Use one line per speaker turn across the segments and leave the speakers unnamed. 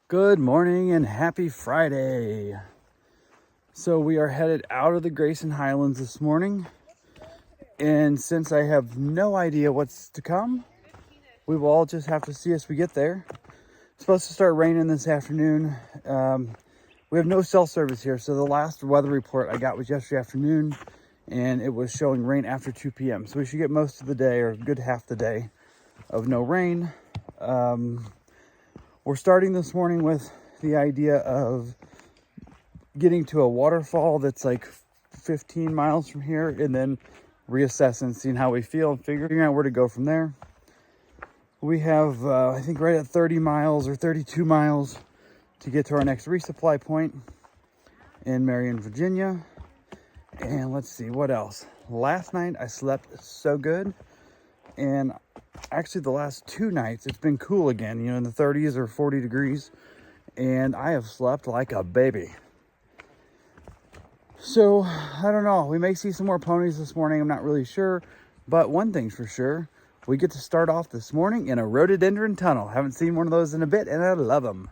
Good morning and happy Friday. So we are headed out of the Grayson Highlands this morning. And since I have no idea what's to come, we will all just have to see as we get there. It's supposed to start raining this afternoon. We have no cell service here. So the last weather report I got was yesterday afternoon and it was showing rain after 2 p.m. So we should get most of the day or a good half the day of no rain. We're starting this morning with the idea of getting to a waterfall that's like 15 miles from here and then reassessing, seeing how we feel and figuring out where to go from there. We have, I think, right at 30 miles or 32 miles to get to our next resupply point in Marion, Virginia. And let's see, what else? Last night I slept so good. And actually the last 2 nights it's been cool again, in the 30s or 40 degrees, and I have slept like a baby. So I don't know, we may see some more ponies this morning, I'm not really sure, but one thing's for sure, we get to start off this morning in a rhododendron tunnel. Haven't seen one of those in a bit and I love them.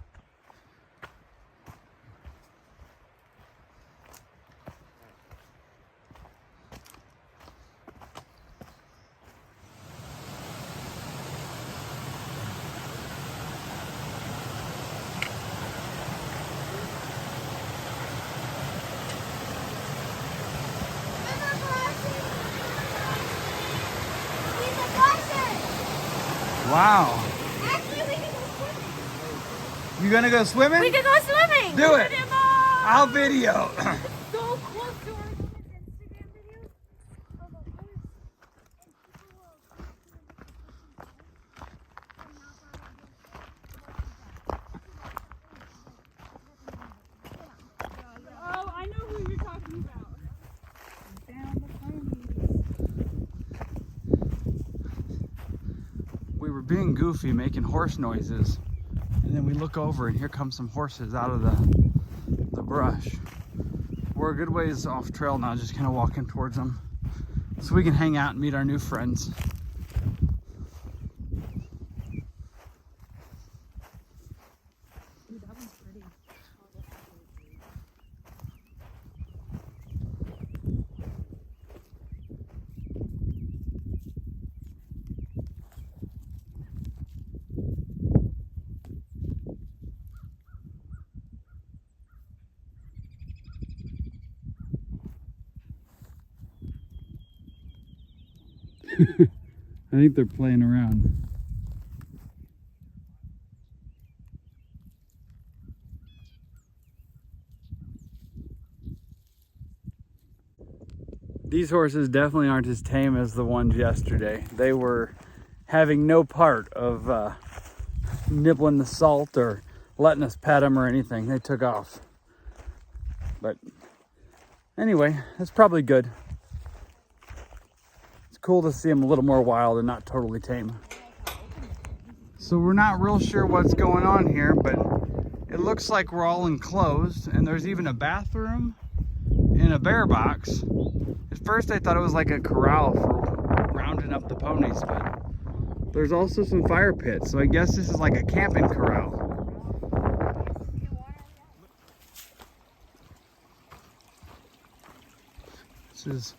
Wow.
Actually, we can go swimming.
You gonna go swimming?
We can go swimming.
Do it. I'll video.
So close to our Instagram video. Oh, I know who you're talking about. Down the ponies.
We were being goofy, making horse noises, and then we look over and here come some horses out of the brush. We're a good ways off trail now, just kind of walking towards them so we can hang out and meet our new friends.
Dude, that one's pretty.
I think they're playing around. These horses definitely aren't as tame as the ones yesterday. They were having no part of nibbling the salt or letting us pet them or anything. They took off. But anyway, that's probably good. Cool to see them a little more wild and not totally tame. So we're not real sure what's going on here, but it looks like we're all enclosed and there's even a bathroom and a bear box. At first I thought it was like a corral for rounding up the ponies, but there's also some fire pits, so I guess this is like a camping corral. This is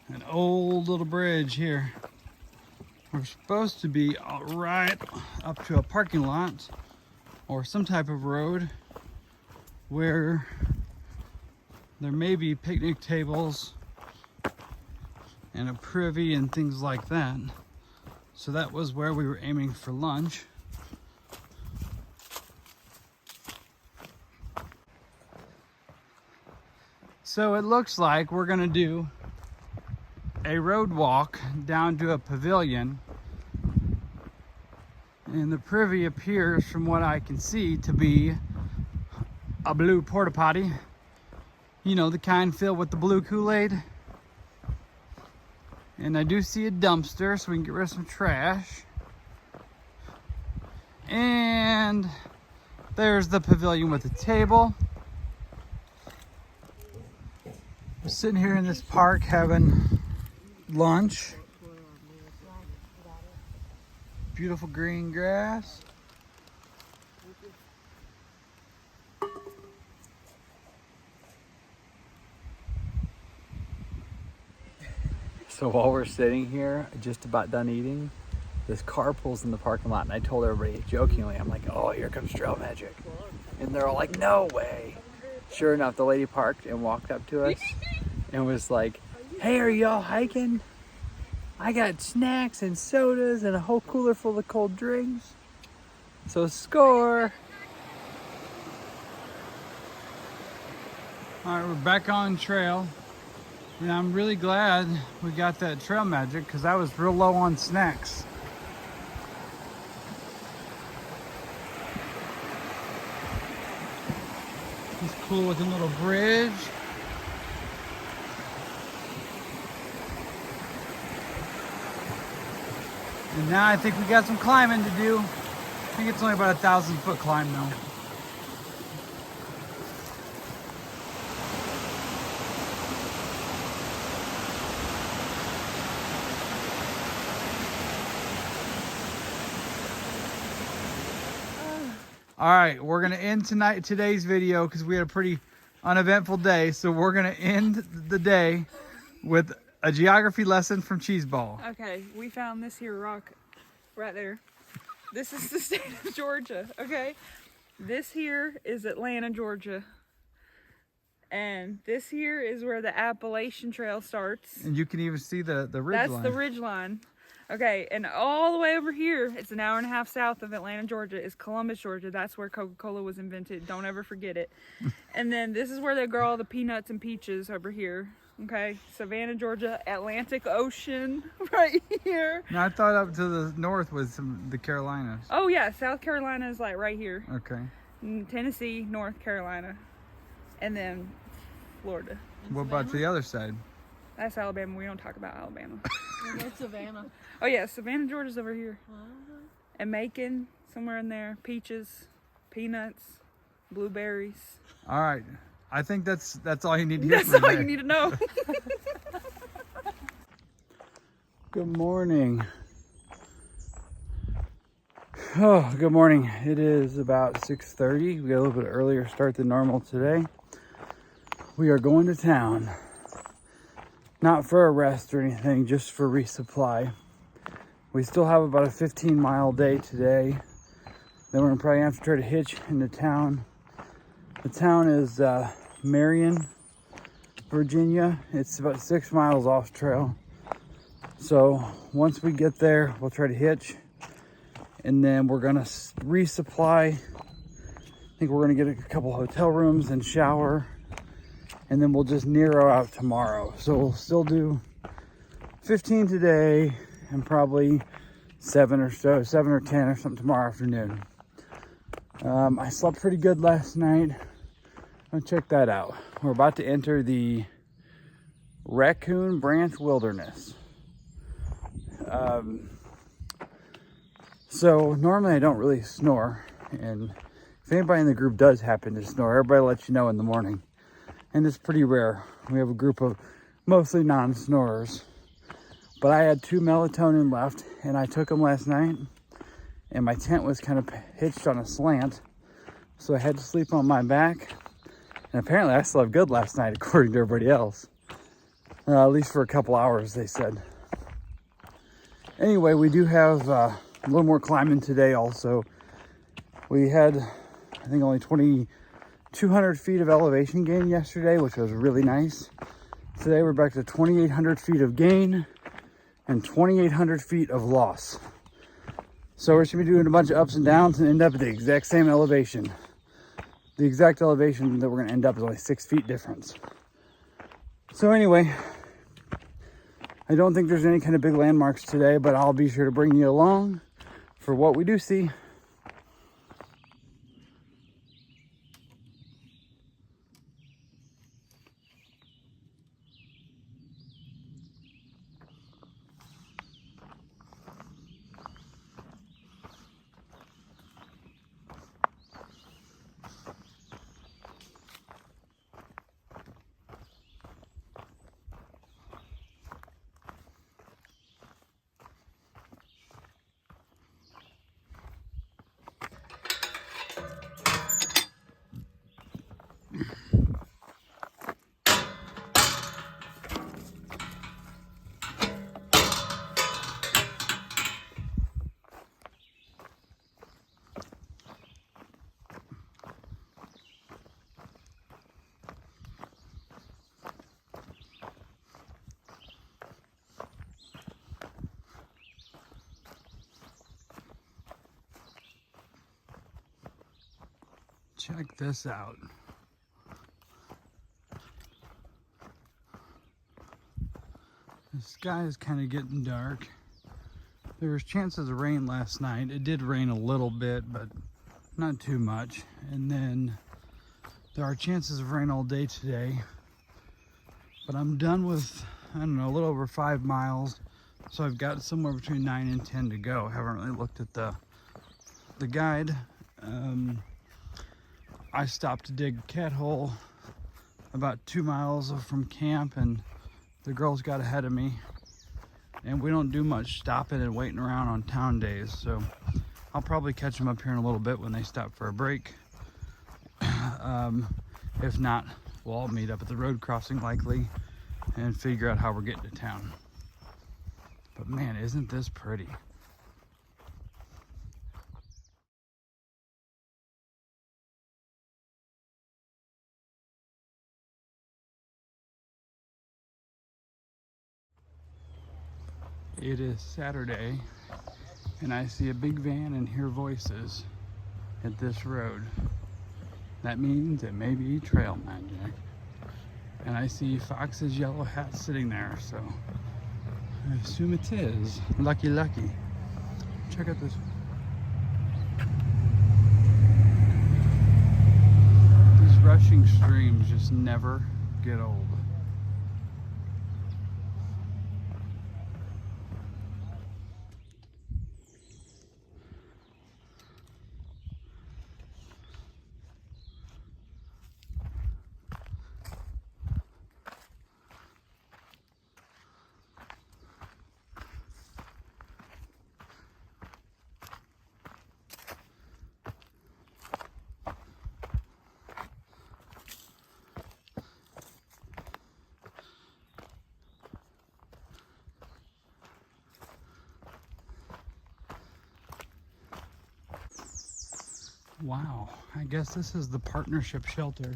an old little bridge here. We're supposed to be right up to a parking lot or some type of road where there may be picnic tables and a privy and things like that. So that was where we were aiming for lunch. So it looks like we're gonna do a road walk down to a pavilion, and the privy appears, from what I can see, to be a blue porta potty, the kind filled with the blue Kool-Aid. And I do see a dumpster so we can get rid of some trash, and there's the pavilion with a table. We're sitting here in this park having lunch. Beautiful green grass. So while we're sitting here, just about done eating, this car pulls in the parking lot, and I told everybody jokingly, I'm like, oh, here comes trail magic. And they're all like, no way. Sure enough, the lady parked and walked up to us and was like, hey, are y'all hiking? I got snacks and sodas and a whole cooler full of cold drinks. So score. All right, we're back on trail. And I'm really glad we got that trail magic because I was real low on snacks. It's cool looking little bridge. And now I think we got some climbing to do. I think it's only about a 1,000-foot climb though. All right, we're gonna end today's video because we had a pretty uneventful day. So we're gonna end the day with a geography lesson from Cheeseball.
Okay, we found this here rock right there. This is the state of Georgia, okay? This here is Atlanta, Georgia. And this here is where the Appalachian Trail starts.
And you can even see the ridge line.
That's the ridge line. Okay, and all the way over here, it's an hour and a half south of Atlanta, Georgia, is Columbus, Georgia. That's where Coca-Cola was invented. Don't ever forget it. And then this is where they grow all the peanuts and peaches over here. Okay, Savannah, Georgia, Atlantic Ocean right here.
Now I thought up to the north was the Carolinas.
Oh yeah, South Carolina is like right here.
Okay.
Tennessee, North Carolina, and then Florida.
What about the other side?
That's Alabama. We don't talk about Alabama.
Where's Savannah?
Oh yeah, Savannah, Georgia's over here. And Macon, somewhere in there. Peaches, peanuts, blueberries.
All right. I think that's all you need to hear.
That's all you need to know.
Good morning. Oh, good morning. It is about 6:30. We got a little bit earlier start than normal today. We are going to town. Not for a rest or anything, just for resupply. We still have about a 15-mile day today. Then we're gonna probably have to try to hitch into town. The town is Marion, Virginia. It's about 6 miles off trail. So once we get there, we'll try to hitch. And then we're gonna resupply. I think we're gonna get a couple hotel rooms and shower. And then we'll just Nero out tomorrow. So we'll still do 15 today and probably 7 or 10 or something tomorrow afternoon. I slept pretty good last night. I'll check that out. We're about to enter the Raccoon Branch Wilderness. So normally I don't really snore. And if anybody in the group does happen to snore, everybody lets you know in the morning. And it's pretty rare. We have a group of mostly non-snorers. But I had 2 melatonin left, and I took them last night. And my tent was kind of hitched on a slant, so I had to sleep on my back. And apparently I slept good last night, according to everybody else. At least for a couple hours, they said. Anyway, we do have a little more climbing today also. We had, I think, only 2,200 feet of elevation gain yesterday, which was really nice. Today we're back to 2,800 feet of gain and 2,800 feet of loss. So we're going to be doing a bunch of ups and downs and end up at the exact same elevation. The exact elevation that we're going to end up is only 6 feet difference. So anyway, I don't think there's any kind of big landmarks today, but I'll be sure to bring you along for what we do see. Check this out. The sky is kind of getting dark. There was chances of rain last night. It did rain a little bit, but not too much. And then there are chances of rain all day today. But I'm done with, I don't know, a little over 5 miles. So I've got somewhere between 9 and 10 to go. Haven't really looked at the guide. I stopped to dig a cat hole about 2 miles from camp, and the girls got ahead of me. And we don't do much stopping and waiting around on town days, so I'll probably catch them up here in a little bit when they stop for a break. If not, we'll all meet up at the road crossing likely and figure out how we're getting to town. But man, isn't this pretty? It is Saturday, and I see a big van and hear voices at this road. That means it may be trail magic. And I see Fox's yellow hat sitting there, so I assume it is. Lucky, lucky. Check out this. These rushing streams just never get old. Wow, I guess this is the partnership shelter.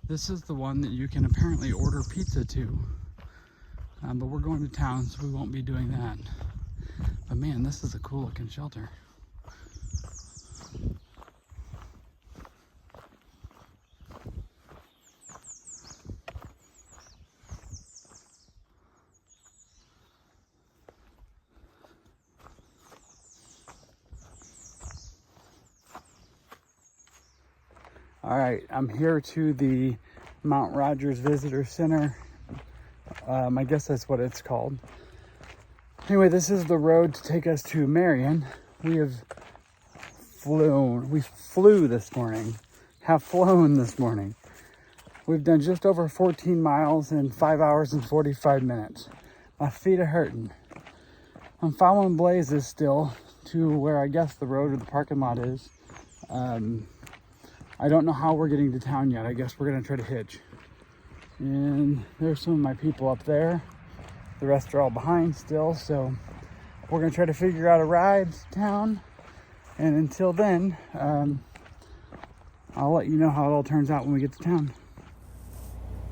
This is the one that you can apparently order pizza to. But we're going to town, so we won't be doing that. But man, this is a cool looking shelter. All right, I'm here to the Mount Rogers Visitor Center. I guess that's what it's called. Anyway, this is the road to take us to Marion. We flew this morning, have flown this morning. We've done just over 14 miles in 5 hours and 45 minutes. My feet are hurting. I'm following blazes still to where I guess the road or the parking lot is. I don't know how we're getting to town yet. I guess we're gonna try to hitch. And there's some of my people up there. The rest are all behind still, so we're gonna try to figure out a ride to town. And until then, I'll let you know how it all turns out when we get to town.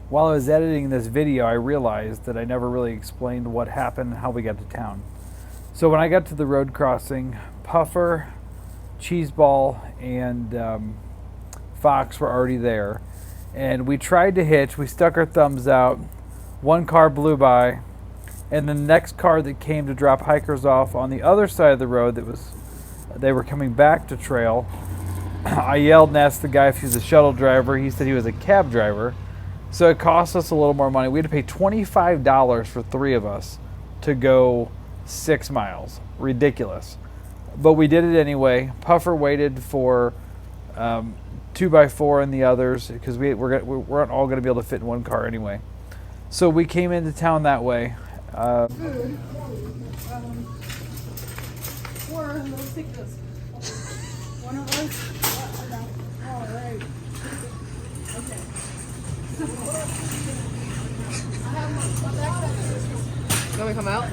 While I was editing this video, I realized that I never really explained what happened and how we got to town. So when I got to the road crossing, Puffer, Cheeseball, and Fox were already there. And we tried to hitch. We stuck our thumbs out. One car blew by. And the next car that came to drop hikers off on the other side of the road, they were coming back to trail. I yelled and asked the guy if he was a shuttle driver. He said he was a cab driver. So it cost us a little more money. We had to pay $25 for 3 of us to go 6 miles. Ridiculous. But we did it anyway. Puffer waited for 2x4 and the others because we weren't all going to be able to fit in one car anyway. So we came into town that way.
Food. Or let's take this. One of us. All right. Okay.
You want me to come out?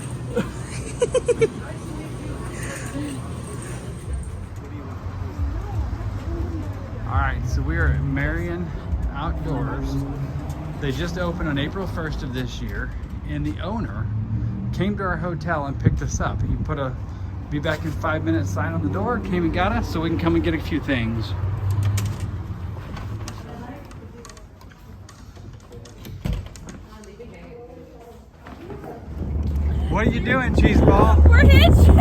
All right, so we are at Marion Outdoors. They just opened on April 1st of this year, and the owner came to our hotel and picked us up. He put a "be back in 5 minutes" sign on the door, came and got us so we can come and get a few things. What are you doing, Cheeseball?
We're hitching.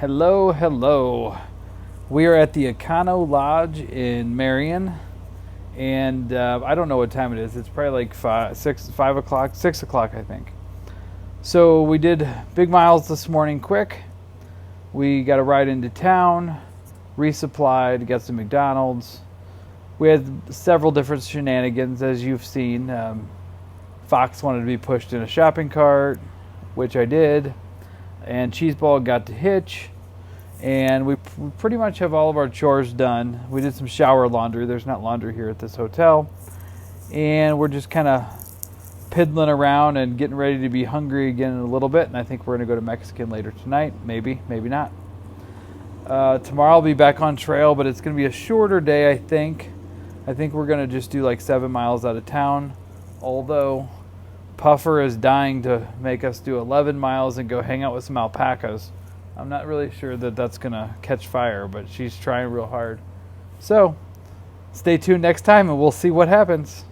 Hello. We are at the Econo Lodge in Marion, and I don't know what time it is. It's probably like 6 o'clock, I think. So we did big miles this morning quick. We got a ride into town, resupplied, got some McDonald's. We had several different shenanigans, as you've seen. Fox wanted to be pushed in a shopping cart, which I did, and Cheeseball got to hitch. And we pretty much have all of our chores done. We did some shower laundry. There's not laundry here at this hotel. And we're just kind of piddling around and getting ready to be hungry again in a little bit. And I think we're going to go to Mexican later tonight. Maybe not. Tomorrow I'll be back on trail, but it's going to be a shorter day, I think. I think we're going to just do like 7 miles out of town. Although Puffer is dying to make us do 11 miles and go hang out with some alpacas. I'm not really sure that that's going to catch fire, but she's trying real hard. So, stay tuned next time and we'll see what happens.